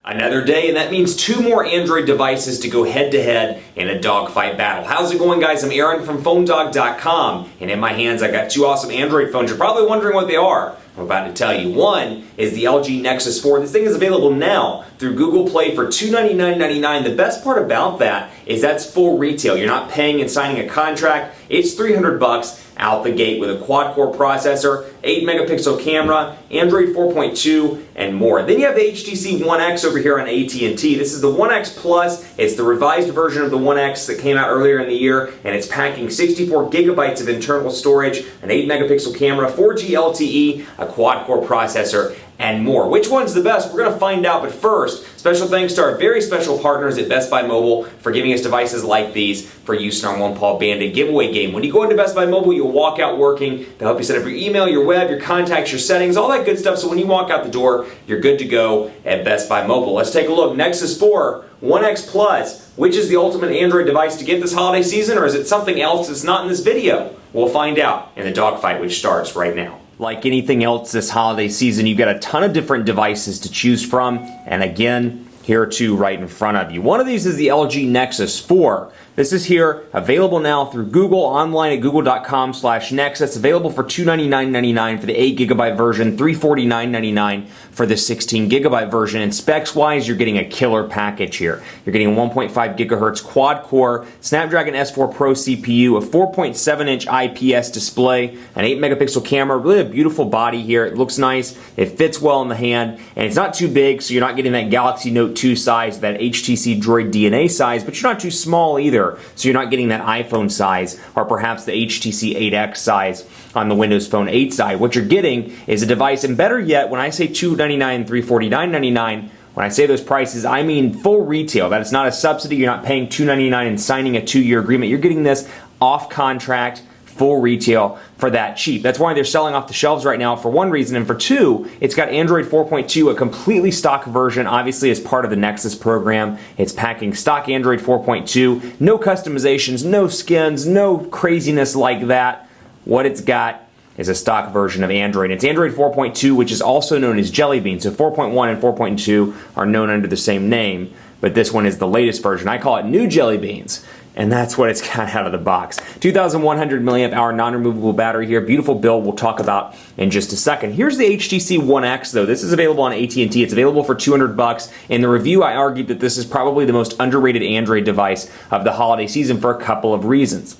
Another day, and that means two more Android devices to go head-to-head in a dogfight battle. How's it going, guys? I'm Aaron from PhoneDog.com, and in my hands I got two awesome Android phones. You're probably wondering what they are. I'm about to tell you. One is the LG Nexus 4. This thing is available now through Google Play for $299.99. The best part about that is that's full retail. You're not paying and signing a contract. It's $300 out the gate with a quad-core processor, 8-megapixel camera, Android 4.2, and more. Then you have the HTC One X over here on AT&T. This is the One X Plus. It's the revised version of the One X that came out earlier in the year, and it's packing 64 gigabytes of internal storage, an 8-megapixel camera, 4G LTE, a quad-core processor, and more. Which one's the best? We're going to find out, but first, special thanks to our very special partners at Best Buy Mobile for giving us devices like these for use in our One Paw Bandit giveaway game. When you go into Best Buy Mobile, you'll walk out working. They'll help you set up your email, your web, your contacts, your settings, all that good stuff, so when you walk out the door, you're good to go at Best Buy Mobile. Let's take a look. Nexus 4, One X Plus, which is the ultimate Android device to get this holiday season, or is it something else that's not in this video? We'll find out in the dogfight, which starts right now. Like anything else this holiday season, you've got a ton of different devices to choose from, and again, here are two right in front of you. One of these is the LG Nexus 4. This is here, available now through Google, online at google.com/Nexus, available for $299.99 for the 8GB version, $349.99 for the 16GB version. And specs-wise, you're getting a killer package here. You're getting a 1.5 gigahertz quad-core Snapdragon S4 Pro CPU, a 4.7-inch IPS display, an 8-megapixel camera, really a beautiful body here. It looks nice, it fits well in the hand, and it's not too big, so you're not getting that Galaxy Note 2 size, that HTC Droid DNA size, but you're not too small either. So you're not getting that iPhone size or perhaps the HTC 8X size on the Windows Phone 8 side. What you're getting is a device, and better yet, when I say $299 and $349.99, when I say those prices, I mean full retail. That is not a subsidy. You're not paying $299 and signing a 2-year agreement. You're getting this off contract, full retail for that cheap. That's why they're selling off the shelves right now, for one reason, and for two, it's got Android 4.2, a completely stock version, obviously as part of the Nexus program. It's packing stock Android 4.2, no customizations, no skins, no craziness like that. What it's got is a stock version of Android. It's Android 4.2, which is also known as Jelly Bean. So 4.1 and 4.2 are known under the same name, but this one is the latest version. I call it New Jelly Beans. And that's what it's got out of the box. 2,100 milliamp hour non-removable battery here. Beautiful build we'll talk about in just a second. Here's the HTC One X though. This is available on AT&T. It's available for $200. In the review, I argued that this is probably the most underrated Android device of the holiday season for a couple of reasons.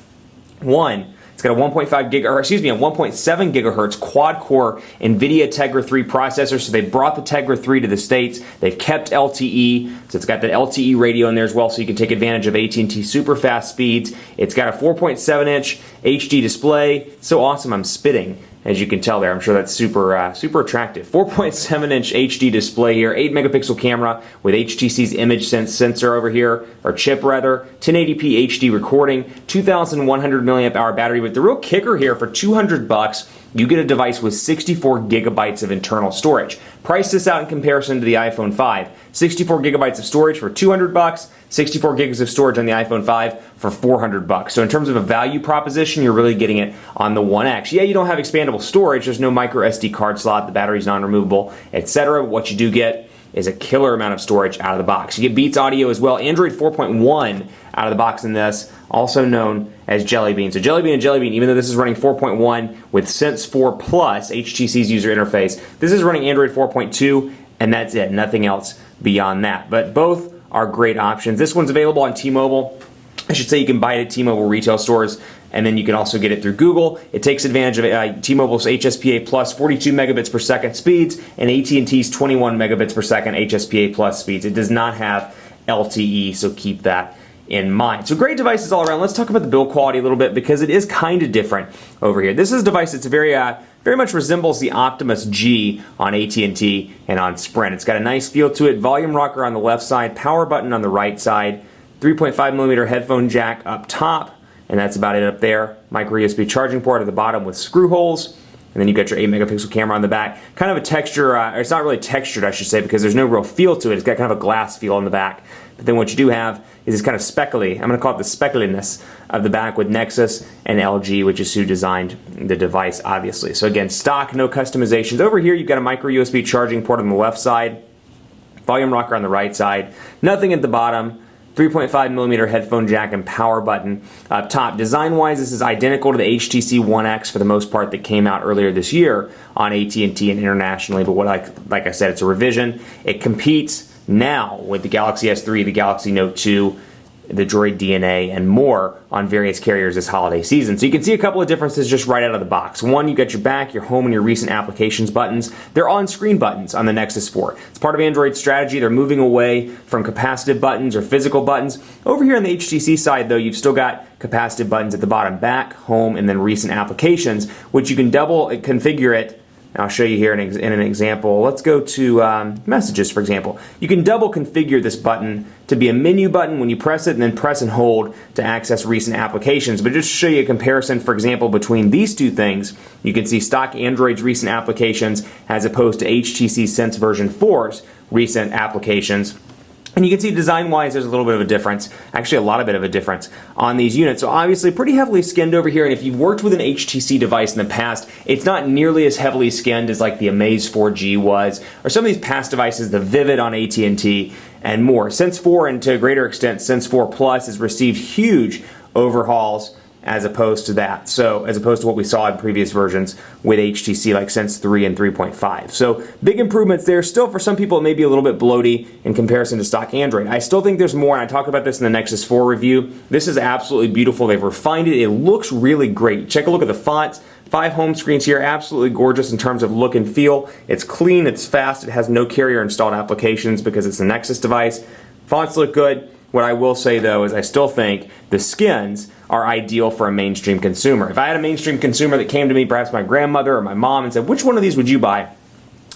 One, it's got a 1.7 gigahertz quad-core NVIDIA Tegra 3 processor. So they brought the Tegra 3 to the States. They've kept LTE, so it's got the LTE radio in there as well, so you can take advantage of AT&T super fast speeds. It's got a 4.7-inch HD display. So awesome, I'm spitting. As you can tell there, I'm sure that's super super attractive. 4.7-inch HD display here, 8-megapixel camera with HTC's image sense sensor over here, or chip rather, 1080p HD recording, 2,100 milliamp hour battery. But the real kicker here, for $200, you get a device with 64 gigabytes of internal storage. Price this out in comparison to the iPhone 5. 64 gigabytes of storage for $200, 64 gigs of storage on the iPhone 5 for $400. So in terms of a value proposition, you're really getting it on the One X. Yeah, you don't have expandable storage, there's no micro SD card slot, the battery's non-removable, etc. What you do get is a killer amount of storage out of the box. You get Beats audio as well, Android 4.1 out of the box in this, also known as Jelly Bean. So Jelly Bean and Jelly Bean, even though this is running 4.1 with Sense 4 Plus, HTC's user interface, this is running Android 4.2, and that's it, nothing else beyond that. But both are great options. This one's available on T-Mobile. I should say you can buy it at T-Mobile retail stores, and then you can also get it through Google. It takes advantage of T-Mobile's HSPA plus 42 megabits per second speeds and AT&T's 21 megabits per second HSPA plus speeds. It does not have LTE, so keep that in mind. So great devices all around. Let's talk about the build quality a little bit, because it is kind of different over here. This is a device that's very much resembles the Optimus G on AT&T and on Sprint. It's got a nice feel to it. Volume rocker on the left side, power button on the right side, 3.5 millimeter headphone jack up top, and that's about it up there. Micro USB charging port at the bottom with screw holes. And then you got your 8-megapixel camera on the back. Kind of a texture, or it's not really textured, I should say, because there's no real feel to it. It's got kind of a glass feel on the back. But then what you do have is this kind of speckly, I'm going to call it the speckliness of the back with Nexus and LG, which is who designed the device, obviously. So again, stock, no customizations. Over here, you've got a micro USB charging port on the left side. volume rocker on the right side, nothing at the bottom, 3.5mm headphone jack and power button up top. Design-wise, this is identical to the HTC One X for the most part that came out earlier this year on AT&T and internationally, but like I said, it's a revision. It competes now with the Galaxy S3, the Galaxy Note 2, the Droid DNA, and more on various carriers this holiday season. So you can see a couple of differences just right out of the box. One, you got your back, your home, and your recent applications buttons. They're on-screen buttons on the Nexus 4. It's part of Android's strategy. They're moving away from capacitive buttons or physical buttons. Over here on the HTC side, though, you've still got capacitive buttons at the bottom, back, home, and then recent applications, which you can double configure it. I'll show you here in an example. Let's go to messages, for example. You can double configure this button to be a menu button when you press it, and then press and hold to access recent applications. But just to show you a comparison, for example, between these two things, you can see stock Android's recent applications as opposed to HTC Sense version 4's recent applications. And you can see design-wise there's a little bit of a difference, actually a lot of bit of a difference on these units. So obviously pretty heavily skinned over here, and if you've worked with an HTC device in the past, it's not nearly as heavily skinned as like the Amaze 4G was, or some of these past devices, the Vivid on AT&T, and more. Sense 4, and to a greater extent Sense 4 Plus, has received huge overhauls as opposed to that. So as opposed to what we saw in previous versions with HTC like Sense 3 and 3.5. So big improvements there. Still, for some people, it may be a little bit bloaty in comparison to stock Android. I still think there's more, and I talk about this in the Nexus 4 review. This is absolutely beautiful. They've refined it. It looks really great. Check a look at the fonts. 5 home screens here, absolutely gorgeous in terms of look and feel. It's clean, it's fast, it has no carrier installed applications because it's a Nexus device. Fonts look good. What I will say though is I still think the skins are ideal for a mainstream consumer. If I had a mainstream consumer that came to me, perhaps my grandmother or my mom, and said, which one of these would you buy?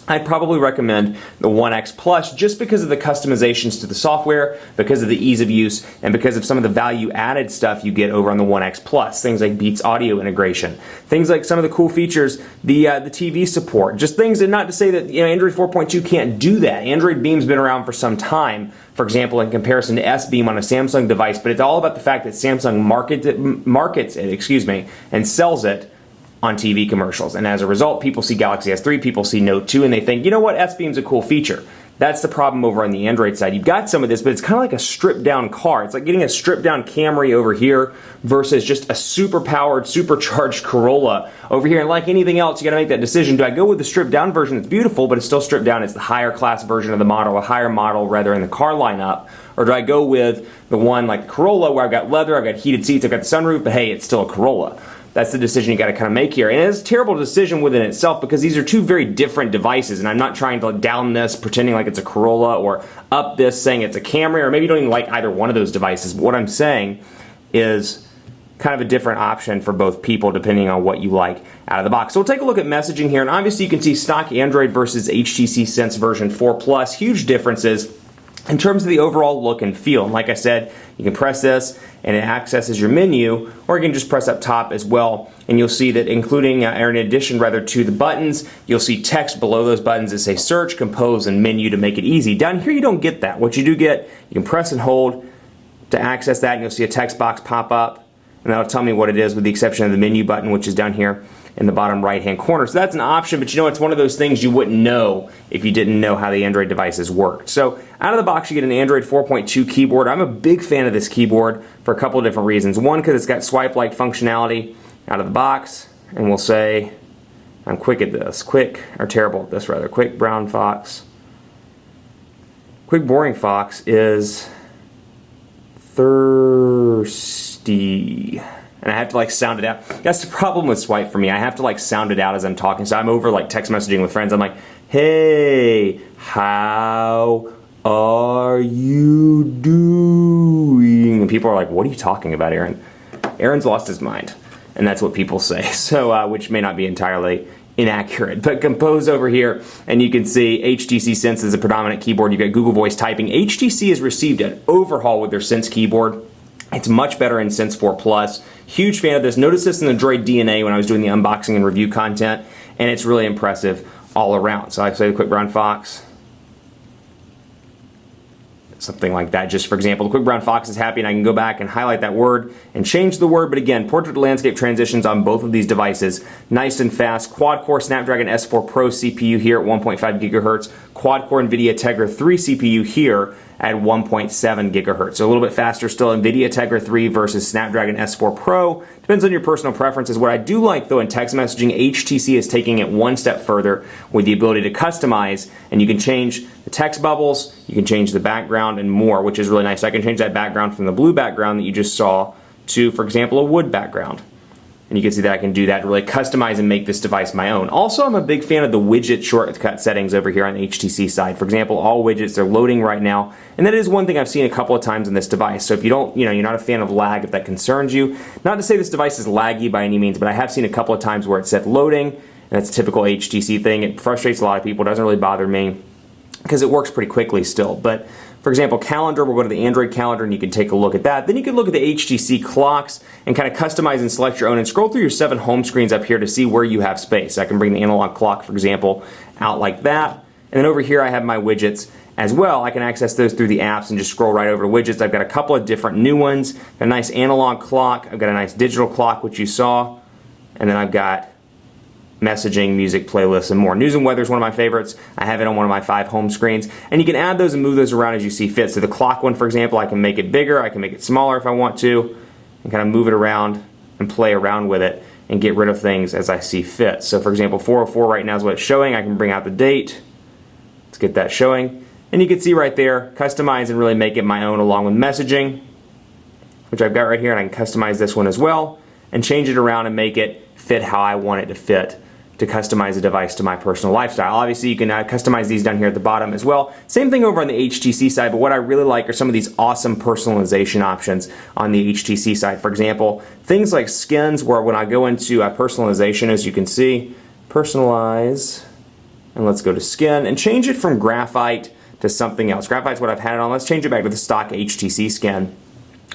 I'd probably recommend the One X Plus just because of the customizations to the software, because of the ease of use, and because of some of the value-added stuff you get over on the One X Plus. Things like Beats audio integration, things like some of the cool features, the TV support, just things, and not to say that Android 4.2 can't do that. Android Beam's been around for some time, for example, in comparison to S Beam on a Samsung device, but it's all about the fact that Samsung markets it, and sells it on TV commercials. And as a result, people see Galaxy S3, people see Note 2, and they think, you know what, S-Beam's a cool feature. That's the problem over on the Android side. You've got some of this, but it's kind of like a stripped-down car. It's like getting a stripped-down Camry over here versus just a super-powered, supercharged Corolla over here. And like anything else, you got to make that decision. Do I go with the stripped-down version? It's beautiful, but it's still stripped down. It's the higher-class version of the model, a higher model rather in the car lineup. Or do I go with the one like the Corolla where I've got leather, I've got heated seats, I've got the sunroof, but hey, it's still a Corolla. That's the decision you got to kind of make here. And it's a terrible decision within itself because these are two very different devices, and I'm not trying to down this pretending like it's a Corolla or up this saying it's a Camry, or maybe you don't even like either one of those devices. But what I'm saying is kind of a different option for both people depending on what you like out of the box. So we'll take a look at messaging here, and obviously you can see stock Android versus HTC Sense version 4 Plus, huge differences in terms of the overall look and feel. And like I said, you can press this and it accesses your menu, or you can just press up top as well, and you'll see that including, or in addition rather to the buttons, you'll see text below those buttons that say search, compose, and menu to make it easy. Down here you don't get that. What you do get, you can press and hold to access that, and you'll see a text box pop up, and that'll tell me what it is with the exception of the menu button, which is down here in the bottom right hand corner. So that's an option, but it's one of those things you wouldn't know if you didn't know how the Android devices worked. So out of the box you get an Android 4.2 keyboard. I'm a big fan of this keyboard for a couple of different reasons. One, because it's got swipe-like functionality out of the box, and we'll say I'm quick at this. Quick, or terrible at this rather. Quick brown fox. Quick boring fox is thirsty. And I have to sound it out. That's the problem with swipe for me. I have to sound it out as I'm talking. So I'm over text messaging with friends. I'm like, hey, how are you doing? And people are like, what are you talking about, Aaron? Aaron's lost his mind. And that's what people say. So, which may not be entirely inaccurate. But compose over here, and you can see HTC Sense is a predominant keyboard. You've got Google Voice typing. HTC has received an overhaul with their Sense keyboard. It's much better in Sense 4 Plus. Huge fan of this. Noticed this in the Droid DNA when I was doing the unboxing and review content, and it's really impressive all around. So I say the quick brown fox. something like that. Just for example, the quick brown fox is happy, and I can go back and highlight that word and change the word. But again, portrait to landscape transitions on both of these devices, nice and fast. Quad-core Snapdragon S4 Pro CPU here at 1.5 gigahertz. Quad-core NVIDIA Tegra 3 CPU here at 1.7 gigahertz. So a little bit faster still, NVIDIA Tegra 3 versus Snapdragon S4 Pro. Depends on your personal preferences. What I do like though in text messaging, HTC is taking it one step further with the ability to customize, and you can change the text bubbles, you can change the background and more, which is really nice. I can change that background from the blue background that you just saw to, for example, a wood background. And you can see that I can do that to really customize and make this device my own. Also, I'm a big fan of the widget shortcut settings over here on the HTC side. For example, all widgets are loading right now, and that is one thing I've seen a couple of times in this device. So if you don't, you're not a fan of lag, if that concerns you, not to say this device is laggy by any means, but I have seen a couple of times where it said loading, and that's a typical HTC thing. It frustrates a lot of people. It doesn't really bother me because it works pretty quickly still. But for example, calendar, we'll go to the Android calendar and you can take a look at that. Then you can look at the HTC clocks and kind of customize and select your own, and scroll through your 7 home screens up here to see where you have space. I can bring the analog clock, for example, out like that. And then over here I have my widgets as well. I can access those through the apps and just scroll right over to widgets. I've got a couple of different new ones. Got a nice analog clock. I've got a nice digital clock, which you saw. And then I've got messaging, music, playlists, and more. News and weather is one of my favorites. I have it on one of my 5 home screens, and you can add those and move those around as you see fit. So the clock one, for example, I can make it bigger, I can make it smaller if I want to, and kind of move it around and play around with it and get rid of things as I see fit. So for example, 4:04 right now is what it's showing. I can bring out the date. Let's get that showing. And you can see right there, customize and really make it my own, along with messaging, which I've got right here, and I can customize this one as well and change it around and make it fit how I want it to fit, to customize the device to my personal lifestyle. Obviously, you can customize these down here at the bottom as well. Same thing over on the HTC side, but what I really like are some of these awesome personalization options on the HTC side. For example, things like skins, where when I go into personalization, as you can see, personalize, and let's go to skin, and change it from graphite to something else. Graphite's what I've had it on. Let's change it back to the stock HTC skin.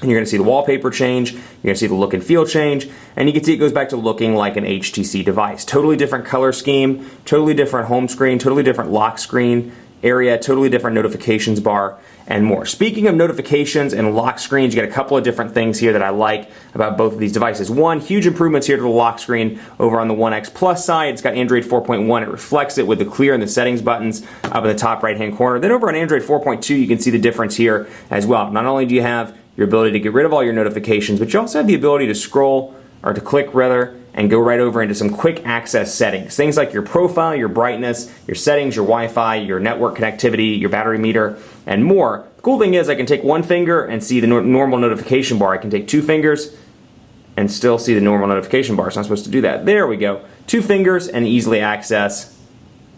And you're going to see the wallpaper change, you're going to see the look and feel change, and you can see it goes back to looking like an HTC device. Totally different color scheme, totally different home screen, totally different lock screen area, totally different notifications bar, and more. Speaking of notifications and lock screens, you got a couple of different things here that I like about both of these devices. One, huge improvements here to the lock screen over on the One X Plus side. It's got Android 4.1. It reflects it with the clear and the settings buttons up in the top right-hand corner. Then over on Android 4.2, you can see the difference here as well. Not only do you have your ability to get rid of all your notifications, but you also have the ability to scroll, or to click rather, and go right over into some quick access settings. Things like your profile, your brightness, your settings, your Wi-Fi, your network connectivity, your battery meter, and more. The cool thing is I can take one finger and see the normal notification bar. I can take 2 fingers and still see the normal notification bar. So I'm supposed to do that. There we go. 2 fingers and easily access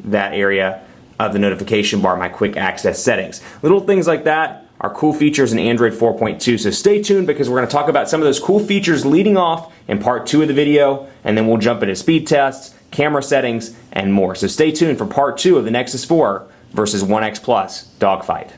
that area of the notification bar, my quick access settings. Little things like that are cool features in Android 4.2, so stay tuned because we're going to talk about some of those cool features leading off in part 2 of the video, and then we'll jump into speed tests, camera settings, and more. So stay tuned for part 2 of the Nexus 4 versus One X Plus Dogfight.